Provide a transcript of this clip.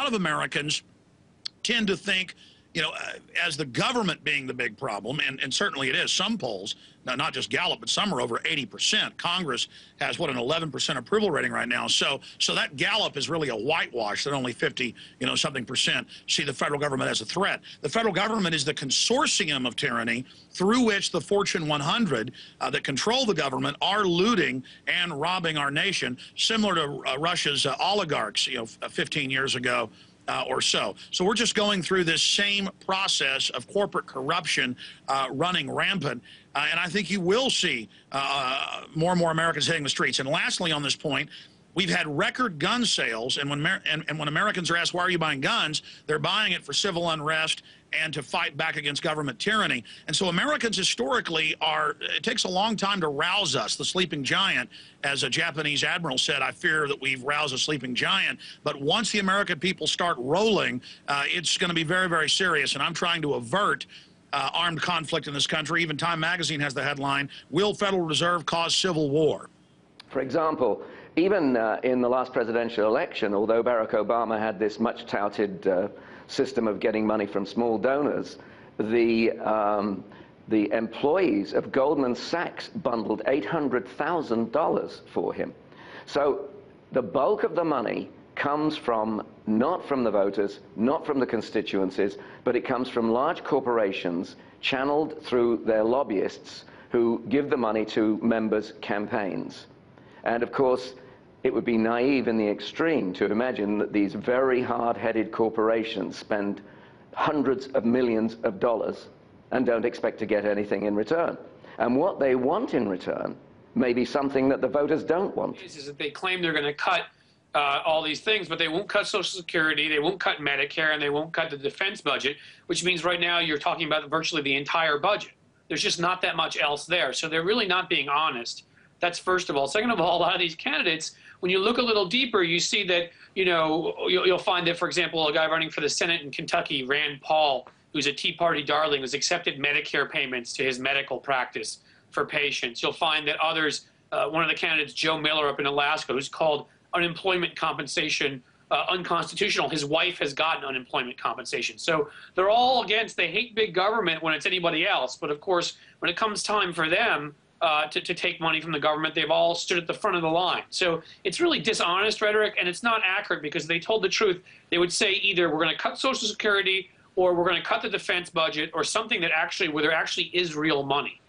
lot of Americans tend to think, you know, as the government being the big problem, and certainly it is. Some polls, not just Gallup, but some are over 80%. Congress has, what, an 11% approval rating right now. So that Gallup is really a whitewash that only 50, you know, something percent see the federal government as a threat. The federal government is the consortium of tyranny through which the Fortune 100 that control the government are looting and robbing our nation, similar to Russia's oligarchs, you know, 15 years ago. Or so. So we're just going through this same process of corporate corruption running rampant. And I think you will see more and more Americans hitting the streets. And lastly on this point, we've had record gun sales. And when Americans are asked, why are you buying guns? They're buying it for civil unrest and to fight back against government tyranny. And so Americans historically it takes a long time to rouse us, the sleeping giant. As a Japanese admiral said, I fear that we've roused a sleeping giant. But once the American people start rolling, it's going to be very, very serious. And I'm trying to avert armed conflict in this country. Even Time magazine has the headline, Will Federal Reserve Cause Civil War? For example, even in the last presidential election, although Barack Obama had this much touted system of getting money from small donors, the employees of Goldman Sachs bundled $800,000 for him. So the bulk of the money comes not from the voters, not from the constituencies, but it comes from large corporations channeled through their lobbyists who give the money to members' campaigns. And of course, it would be naive in the extreme to imagine that these very hard-headed corporations spend hundreds of millions of dollars and don't expect to get anything in return. And what they want in return may be something that the voters don't want. Is that they claim they're going to cut all these things, but they won't cut Social Security, they won't cut Medicare, and they won't cut the defense budget, which means right now you're talking about virtually the entire budget. There's just not that much else there. So they're really not being honest. That's first of all. Second of all, a lot of these candidates, when you look a little deeper, you see that, you know, you'll find that, for example, a guy running for the Senate in Kentucky, Rand Paul, who's a Tea Party darling, has accepted Medicare payments to his medical practice for patients. You'll find that others, one of the candidates, Joe Miller up in Alaska, who's called unemployment compensation unconstitutional. His wife has gotten unemployment compensation. So they're all against, they hate big government when it's anybody else. But of course, when it comes time for them to take money from the government, they've all stood at the front of the line. So it's really dishonest rhetoric, and it's not accurate because they told the truth. They would say either we're going to cut Social Security or we're going to cut the defense budget or something that actually, where there actually is real money.